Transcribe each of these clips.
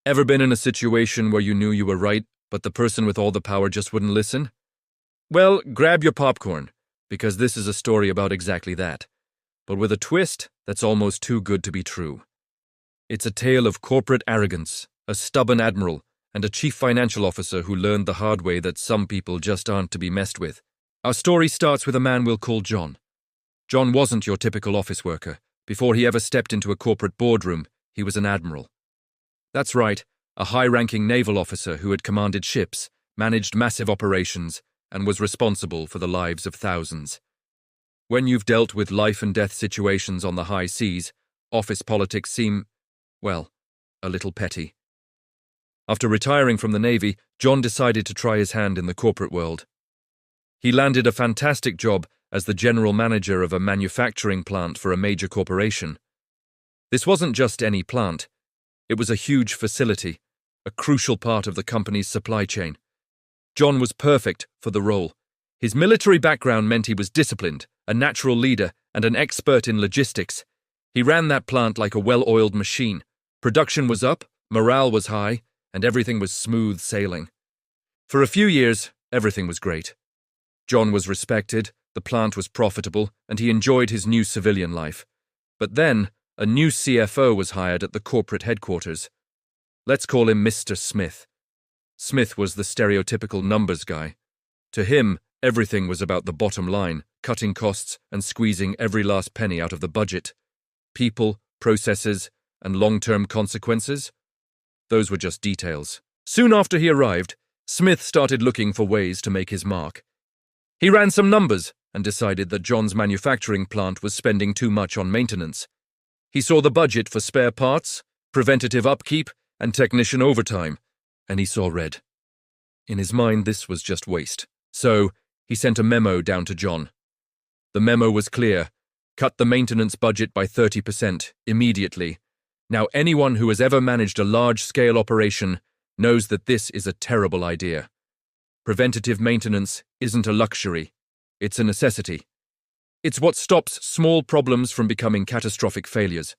Ever been in a situation where you knew you were right, but the person with all the power just wouldn't listen? Well, grab your popcorn, because this is a story about exactly that, but with a twist that's almost too good to be true. It's a tale of corporate arrogance, a stubborn admiral, and a chief financial officer who learned the hard way that some people just aren't to be messed with. Our story starts with a man we'll call John. John wasn't your typical office worker. Before he ever stepped into a corporate boardroom, he was an admiral. That's right, a high-ranking naval officer who had commanded ships, managed massive operations, and was responsible for the lives of thousands. When you've dealt with life-and-death situations on the high seas, office politics seem, well, a little petty. After retiring from the Navy, John decided to try his hand in the corporate world. He landed a fantastic job as the general manager of a manufacturing plant for a major corporation. This wasn't just any plant. It was a huge facility, a crucial part of the company's supply chain. John was perfect for the role. His military background meant he was disciplined, a natural leader, and an expert in logistics. He ran that plant like a well-oiled machine. Production was up, morale was high, and everything was smooth sailing. For a few years, everything was great. John was respected, the plant was profitable, and he enjoyed his new civilian life. But then, a new CFO was hired at the corporate headquarters. Let's call him Mr. Smith. Smith was the stereotypical numbers guy. To him, everything was about the bottom line, cutting costs and squeezing every last penny out of the budget. People, processes, and long-term consequences? Those were just details. Soon after he arrived, Smith started looking for ways to make his mark. He ran some numbers and decided that John's manufacturing plant was spending too much on maintenance. He saw the budget for spare parts, preventative upkeep, and technician overtime, and he saw red. In his mind, this was just waste. So, he sent a memo down to John. The memo was clear. Cut the maintenance budget by 30% immediately. Now, anyone who has ever managed a large-scale operation knows that this is a terrible idea. Preventative maintenance isn't a luxury. It's a necessity. It's what stops small problems from becoming catastrophic failures.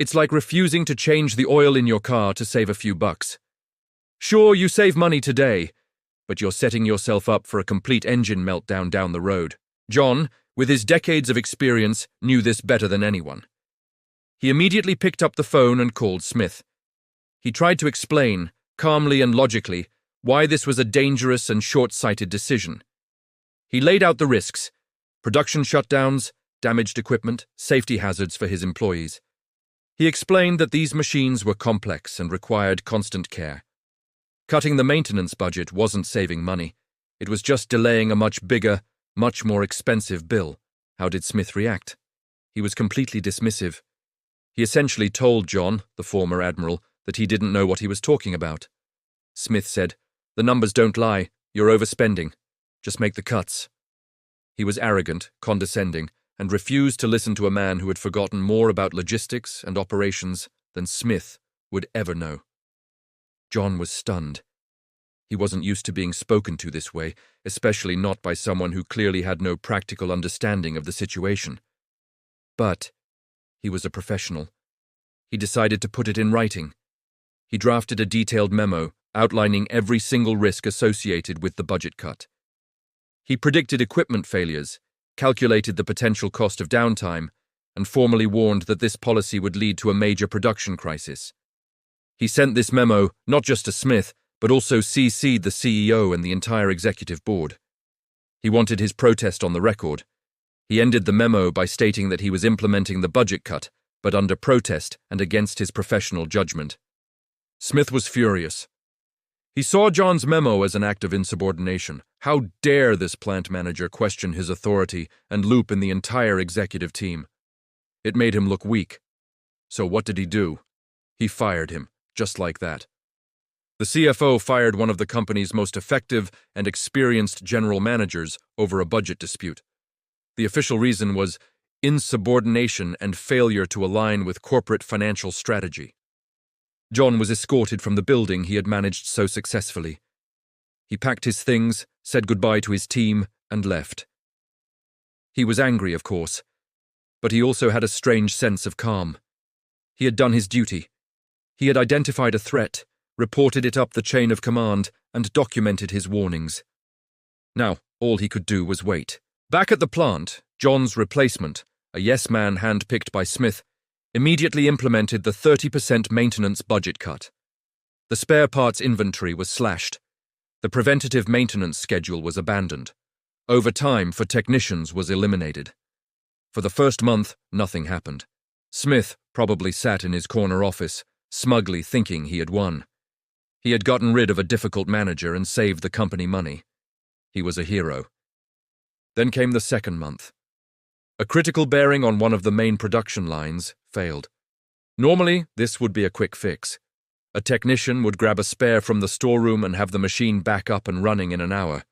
It's like refusing to change the oil in your car to save a few bucks. Sure, you save money today, but you're setting yourself up for a complete engine meltdown down the road. John, with his decades of experience, knew this better than anyone. He immediately picked up the phone and called Smith. He tried to explain, calmly and logically, why this was a dangerous and short-sighted decision. He laid out the risks: production shutdowns, damaged equipment, safety hazards for his employees. He explained that these machines were complex and required constant care. Cutting the maintenance budget wasn't saving money. It was just delaying a much bigger, much more expensive bill. How did Smith react? He was completely dismissive. He essentially told John, the former admiral, that he didn't know what he was talking about. Smith said, "The numbers don't lie. You're overspending. Just make the cuts." He was arrogant, condescending, and refused to listen to a man who had forgotten more about logistics and operations than Smith would ever know. John was stunned. He wasn't used to being spoken to this way, especially not by someone who clearly had no practical understanding of the situation. But he was a professional. He decided to put it in writing. He drafted a detailed memo outlining every single risk associated with the budget cut. He predicted equipment failures, calculated the potential cost of downtime, and formally warned that this policy would lead to a major production crisis. He sent this memo not just to Smith, but also CC'd the CEO and the entire executive board. He wanted his protest on the record. He ended the memo by stating that he was implementing the budget cut, but under protest and against his professional judgment. Smith was furious. He saw John's memo as an act of insubordination. How dare this plant manager question his authority and loop in the entire executive team? It made him look weak. So what did he do? He fired him, just like that. The CFO fired one of the company's most effective and experienced general managers over a budget dispute. The official reason was insubordination and failure to align with corporate financial strategy. John was escorted from the building he had managed so successfully. He packed his things, said goodbye to his team, and left. He was angry, of course, but he also had a strange sense of calm. He had done his duty. He had identified a threat, reported it up the chain of command, and documented his warnings. Now, all he could do was wait. Back at the plant, John's replacement, a yes-man handpicked by Smith, immediately implemented the 30% maintenance budget cut. The spare parts inventory was slashed. The preventative maintenance schedule was abandoned. Overtime for technicians was eliminated. For the first month, nothing happened. Smith probably sat in his corner office, smugly thinking he had won. He had gotten rid of a difficult manager and saved the company money. He was a hero. Then came the second month. A critical bearing on one of the main production lines failed. Normally, this would be a quick fix. A technician would grab a spare from the storeroom and have the machine back up and running in an hour.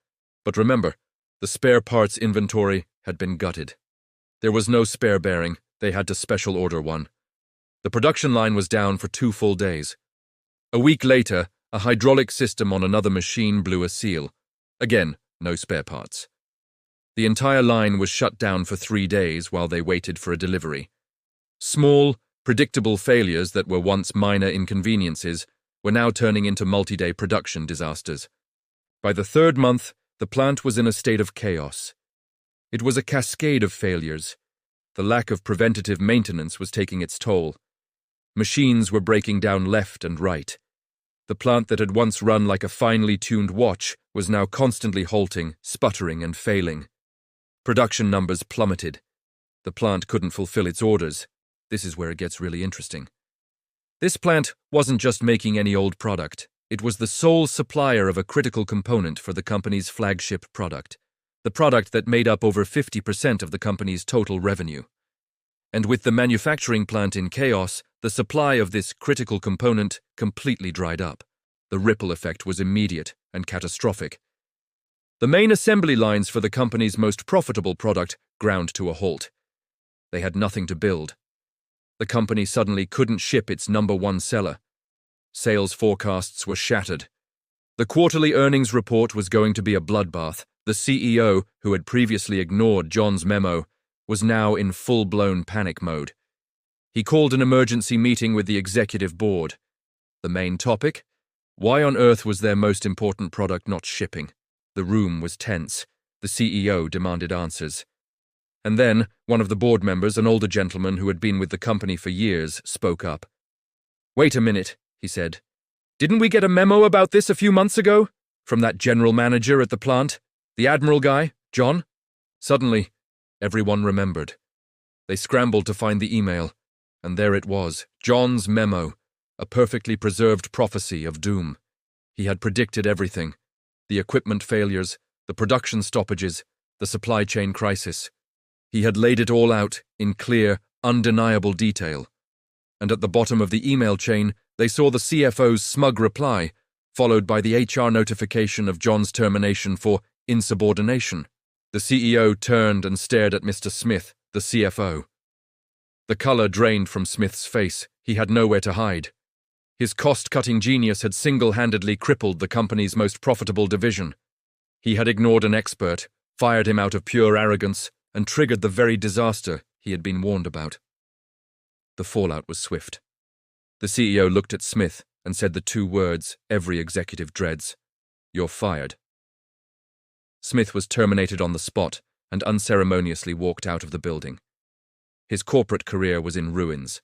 But remember, the spare parts inventory had been gutted. There was no spare bearing. They had to special order one. The production line was down for 2 full days. A week later, a hydraulic system on another machine blew a seal. Again, no spare parts. The entire line was shut down for 3 days while they waited for a delivery. Small, predictable failures that were once minor inconveniences were now turning into multi-day production disasters. By the third month, the plant was in a state of chaos. It was a cascade of failures. The lack of preventative maintenance was taking its toll. Machines were breaking down left and right. The plant that had once run like a finely tuned watch was now constantly halting, sputtering, and failing. Production numbers plummeted. The plant couldn't fulfill its orders. This is where it gets really interesting. This plant wasn't just making any old product. It was the sole supplier of a critical component for the company's flagship product, the product that made up over 50% of the company's total revenue. And with the manufacturing plant in chaos, the supply of this critical component completely dried up. The ripple effect was immediate and catastrophic. The main assembly lines for the company's most profitable product ground to a halt. They had nothing to build. The company suddenly couldn't ship its #1 seller. Sales forecasts were shattered. The quarterly earnings report was going to be a bloodbath. The CEO, who had previously ignored John's memo, was now in full-blown panic mode. He called an emergency meeting with the executive board. The main topic? Why on earth was their most important product not shipping? The room was tense. The CEO demanded answers. And then, one of the board members, an older gentleman who had been with the company for years, spoke up. "Wait a minute," he said. "Didn't we get a memo about this a few months ago? From that general manager at the plant? The Admiral guy, John?" Suddenly, everyone remembered. They scrambled to find the email, and there it was, John's memo, a perfectly preserved prophecy of doom. He had predicted everything: the equipment failures, the production stoppages, the supply chain crisis. He had laid it all out in clear, undeniable detail. And at the bottom of the email chain, they saw the CFO's smug reply, followed by the HR notification of John's termination for insubordination. The CEO turned and stared at Mr. Smith, the CFO. The color drained from Smith's face. He had nowhere to hide. His cost-cutting genius had single-handedly crippled the company's most profitable division. He had ignored an expert, fired him out of pure arrogance, and triggered the very disaster he had been warned about. The fallout was swift. The CEO looked at Smith and said the 2 words every executive dreads: "You're fired." Smith was terminated on the spot and unceremoniously walked out of the building. His corporate career was in ruins.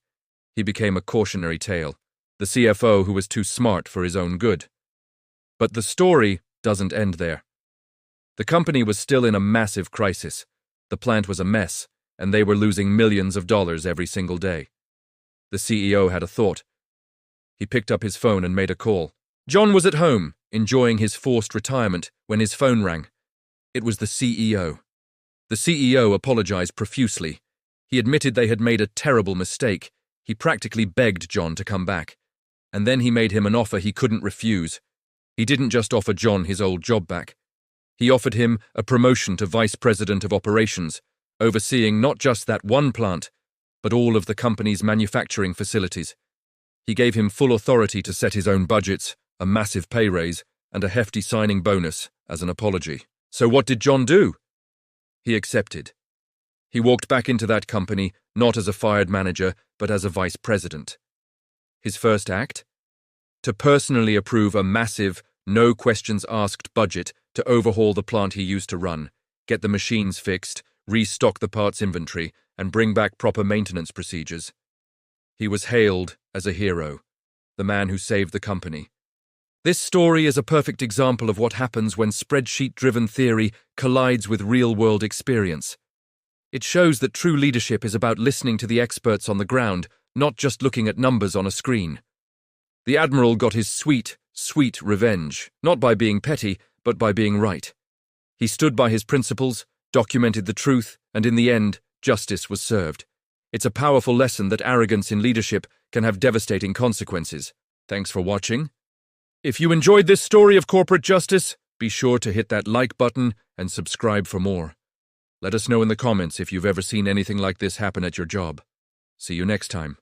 He became a cautionary tale, the CFO who was too smart for his own good. But the story doesn't end there. The company was still in a massive crisis. The plant was a mess, and they were losing millions of dollars every single day. The CEO had a thought. He picked up his phone and made a call. John was at home, enjoying his forced retirement, when his phone rang. It was the CEO. The CEO apologized profusely. He admitted they had made a terrible mistake. He practically begged John to come back. And then he made him an offer he couldn't refuse. He didn't just offer John his old job back. He offered him a promotion to Vice President of Operations, overseeing not just that one plant, but all of the company's manufacturing facilities. He gave him full authority to set his own budgets, a massive pay raise, and a hefty signing bonus as an apology. So what did John do? He accepted. He walked back into that company, not as a fired manager, but as a vice president. His first act? to personally approve a massive, no-questions-asked budget to overhaul the plant he used to run, get the machines fixed, restock the parts inventory, and bring back proper maintenance procedures. He was hailed as a hero, the man who saved the company. This story is a perfect example of what happens when spreadsheet-driven theory collides with real-world experience. It shows that true leadership is about listening to the experts on the ground, not just looking at numbers on a screen. The Admiral got his sweet, sweet revenge, not by being petty, but by being right. He stood by his principles, documented the truth, and in the end, justice was served. It's a powerful lesson that arrogance in leadership can have devastating consequences. Thanks for watching. If you enjoyed this story of corporate justice, be sure to hit that like button and subscribe for more. Let us know in the comments if you've ever seen anything like this happen at your job. See you next time.